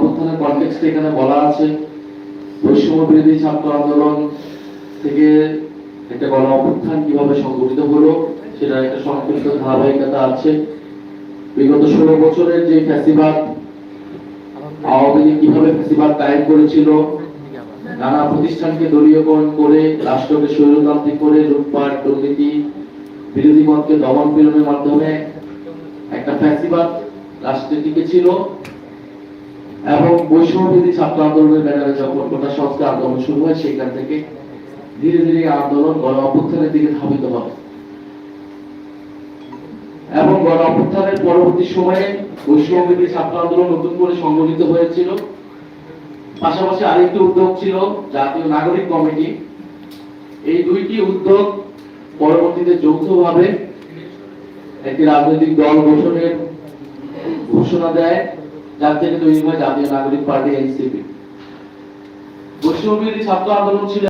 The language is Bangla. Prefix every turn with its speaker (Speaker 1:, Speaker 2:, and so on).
Speaker 1: অভ্যুত্থানের কনটেক্সটে এখানে বলা আছে বৈষম্য বিরোধী ছাত্র আন্দোলন থেকে একটা গণ অভ্যুত্থান কিভাবে সংগঠিত হলো সেটা একটা সংক্ষিপ্ত ধারাবাহিকতা আছে। বিগত 16 বছরের যে ফ্যাসিবাদ, আওয়ামী লীগ কিভাবে ফ্যাসিবাদ কায়েম করেছিল, নানা প্রতিষ্ঠানকে দলীয়করণ করে রাষ্ট্রকে স্বৈরতান্ত্রিক করে লুটপাট দুর্নীতি বিরোধী মতকে দমন পীড়নের মাধ্যমে একটা ফ্যাসিবাদ রাষ্ট্রে টিকেছিল এবং বৈষম্যবিরোধী ছাত্র আন্দোলনের ব্যানারে যখন কোটা সংস্কার আন্দোলন শুরু হয় সেখান থেকে ধীরে ধীরে আন্দোলন গণ অভ্যুত্থানের দিকে ধাবিত হয় এবং গণ অভ্যুত্থানের পরবর্তী সময়ে বৈষম্যবিরোধী ছাত্র আন্দোলন নতুন করে সংগঠিত হয়েছিল। পাশাপাশি আরেকটি উদ্যোগ ছিল জাতীয় নাগরিক কমিটি। এই দুইটি উদ্যোগ পরবর্তীতে যৌথভাবে একটি রাজনৈতিক দল গঠনের ঘোষণা দেয়, যার থেকে তৈরি হয় জাতীয় নাগরিক পার্টি এনসিপি। বৈষম্যবিরোধী ছাত্র আন্দোলন ছিল